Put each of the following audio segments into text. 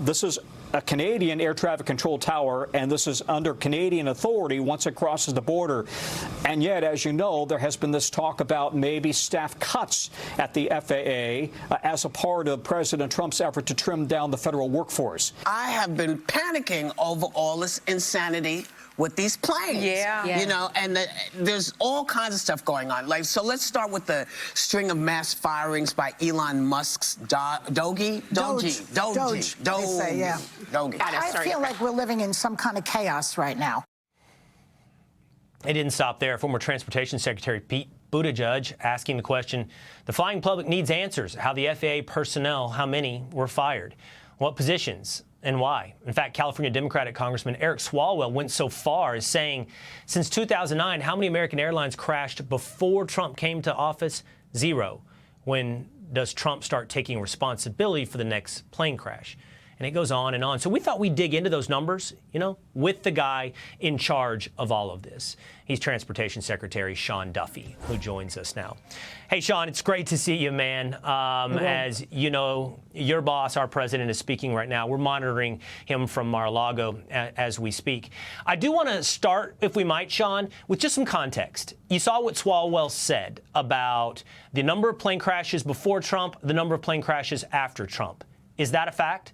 This is a Canadian air traffic control tower, and this is under Canadian authority once it crosses the border. And yet, as you know, there has been this talk about maybe staff cuts at the FAA as a part of President Trump's effort to trim down the federal workforce. I have been panicking over all this insanity with these planes. You know, and there's all kinds of stuff going on. Like, so let's start with the string of mass firings by Elon Musk's Doge. I feel like we're living in some kind of chaos right now. It didn't stop there. Former Transportation Secretary Pete Buttigieg asking the question, the flying public needs answers. How the FAA personnel, how many were fired? What positions? And why? In fact, California Democratic Congressman Eric Swalwell went so far as saying, since 2009, how many American airlines crashed before Trump came to office? 0. When does Trump start taking responsibility for the next plane crash? And it goes on and on. So we thought we'd dig into those numbers, you know, with the guy in charge of all of this. He's Transportation Secretary Sean Duffy, who joins us now. Hey, Sean, it's great to see you, man. As you know, your boss, our president, is speaking right now. We're monitoring him from Mar-a-Lago as we speak. I do want to start, if we might, Sean, with just some context. You saw what Swalwell said about the number of plane crashes before Trump, the number of plane crashes after Trump. Is that a fact?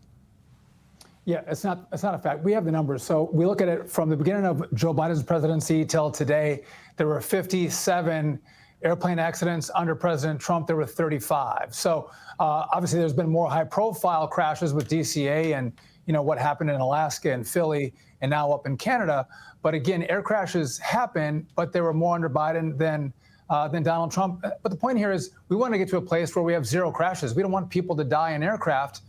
Yeah, it's not a fact. We have the numbers. So we look at it from the beginning of Joe Biden's presidency till today. There were 57 airplane accidents. Under President Trump, there were 35. So obviously, there's been more high-profile crashes with DCA and, you know, what happened in Alaska and Philly and now up in Canada. But again, air crashes happen, but there were more under Biden than Donald Trump. But the point here is we want to get to a place where we have 0 crashes. We don't want people to die in aircraft,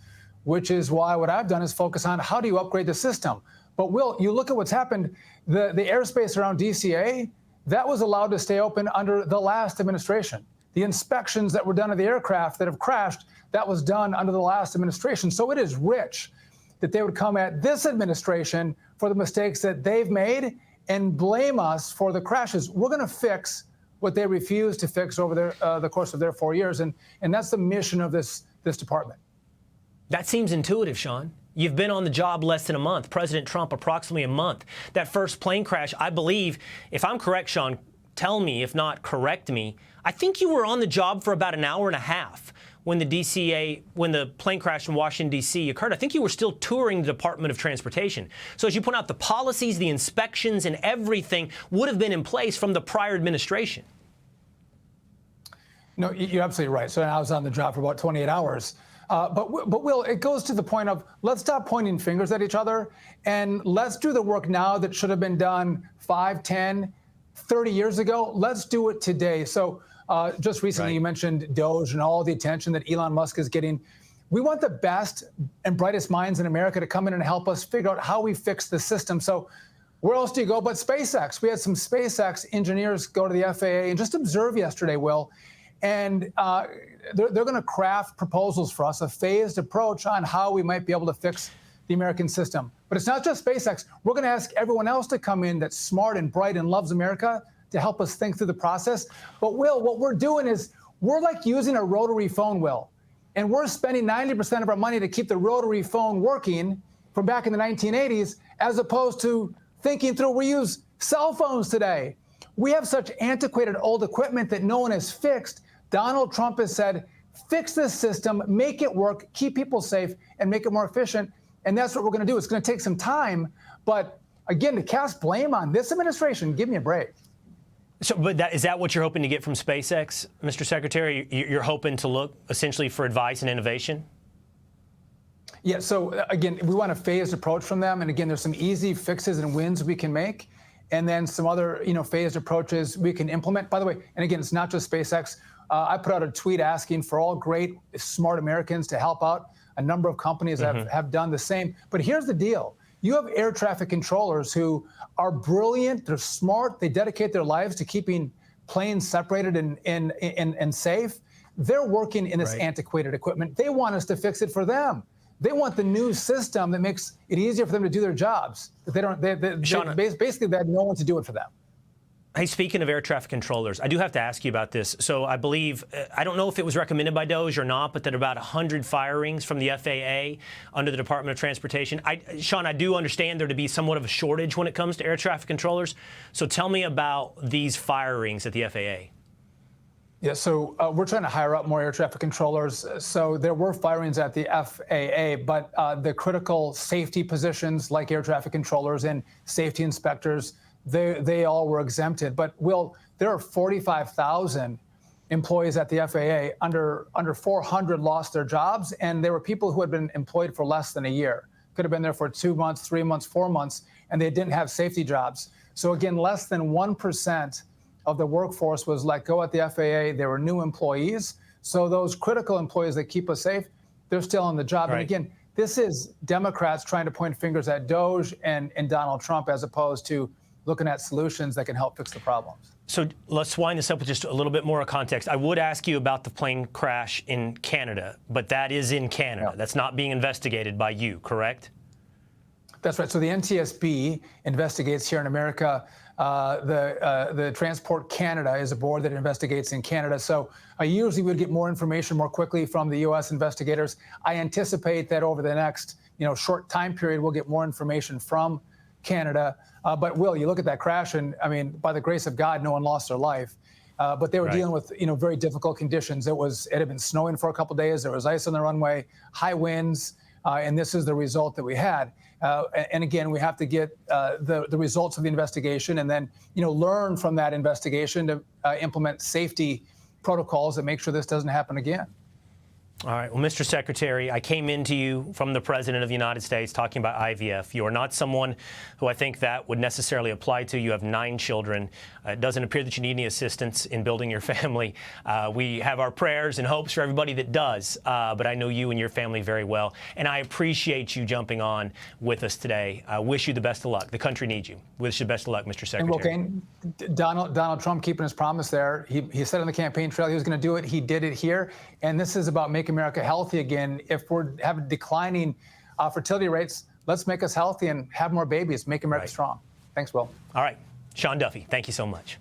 which is why what I've done is focus on how do you upgrade the system. But Will, you look at what's happened, the airspace around DCA, that was allowed to stay open under the last administration. The inspections that were done of the aircraft that have crashed, that was done under the last administration. So it is rich that they would come at this administration for the mistakes that they've made and blame us for the crashes. We're going to fix what they refused to fix over the course of their 4 years. And that's the mission of this department. That seems intuitive, Sean. You've been on the job less than a month. President Trump, approximately a month. That first plane crash, I believe, if I'm correct, Sean, tell me, if not, correct me. I think you were on the job for about an hour and a half when the plane crash in Washington, D.C. occurred. I think you were still touring the Department of Transportation. So as you point out, the policies, the inspections, and everything would have been in place from the prior administration. No, you're absolutely right. So I was on the job for about 28 hours. But Will, it goes to the point of let's stop pointing fingers at each other and let's do the work now that should have been done 5, 10, 30 years ago. Let's do it today. So just recently you mentioned Doge and all the attention that Elon Musk is getting. We want the best and brightest minds in America to come in and help us figure out how we fix the system. So where else do you go but SpaceX? We had some SpaceX engineers go to the FAA and just observe yesterday, Will. And they're going to craft proposals for us, a phased approach on how we might be able to fix the American system. But it's not just SpaceX. We're going to ask everyone else to come in that's smart and bright and loves America to help us think through the process. But, Will, what we're doing is we're like using a rotary phone, Will. And we're spending 90% of our money to keep the rotary phone working from back in the 1980s, as opposed to thinking through, we use cell phones today. We have such antiquated old equipment that no one has fixed. Donald Trump has said, fix this system, make it work, keep people safe, and make it more efficient. And that's what we're going to do. It's going to take some time. But again, to cast blame on this administration, give me a break. So, but is that what you're hoping to get from SpaceX, Mr. Secretary? You're hoping to look essentially for advice and innovation? Yeah, so again, we want a phased approach from them. And again, there's some easy fixes and wins we can make. And then some other, phased approaches we can implement. By the way, and again, it's not just SpaceX. I put out a tweet asking for all great, smart Americans to help out. A number of companies have done the same. But here's the deal. You have air traffic controllers who are brilliant, they're smart, they dedicate their lives to keeping planes separated and safe. They're working in this antiquated equipment. They want us to fix it for them. They want the new system that makes it easier for them to do their jobs. They don't. Basically, they had no one to do it for them. Hey, speaking of air traffic controllers, I do have to ask you about this. So I believe, I don't know if it was recommended by DOJ or not, but that about 100 firings from the FAA under the Department of Transportation. Sean, I do understand there to be somewhat of a shortage when it comes to air traffic controllers. So tell me about these firings at the FAA. Yeah, so we're trying to hire up more air traffic controllers. So there were firings at the FAA, but the critical safety positions like air traffic controllers and safety inspectors, they all were exempted. But Will, there are 45,000 employees at the FAA. Under 400 lost their jobs, and there were people who had been employed for less than a year. Could have been there for 2 months, 3 months, 4 months, and they didn't have safety jobs. So again, less than 1% of the workforce was let go at the FAA. There were new employees. So those critical employees that keep us safe, they're still on the job. Right. And again, this is Democrats trying to point fingers at DOJ and Donald Trump as opposed to looking at solutions that can help fix the problems. So let's wind this up with just a little bit more context. I would ask you about the plane crash in Canada, but that is in Canada. Yeah. That's not being investigated by you, correct? That's right. So the NTSB investigates here in America. The Transport Canada is a board that investigates in Canada. So usually we'd get more information more quickly from the U.S. investigators. I anticipate that over the next short time period, we'll get more information from Canada. But Will, you look at that crash, and I mean, by the grace of God, no one lost their life. But they were dealing with very difficult conditions. It had been snowing for a couple of days. There was ice on the runway, high winds, and this is the result that we had. And again, we have to get the results of the investigation, and then learn from that investigation to implement safety protocols that make sure this doesn't happen again. All right. Well, Mr. Secretary, I came into you from the President of the United States talking about IVF. You are not someone who I think that would necessarily apply to. You have 9 children. It doesn't appear that you need any assistance in building your family. We have our prayers and hopes for everybody that does, but I know you and your family very well, and I appreciate you jumping on with us today. I wish you the best of luck. The country needs you. Wish you the best of luck, Mr. Secretary. And Will Cain, Donald Trump keeping his promise there. He said on the campaign trail he was going to do it. He did it here, and this is about making America healthy again. If we're having declining fertility rates, let's make us healthy and have more babies, make America strong. Thanks, Will. All right. Sean Duffy, thank you so much.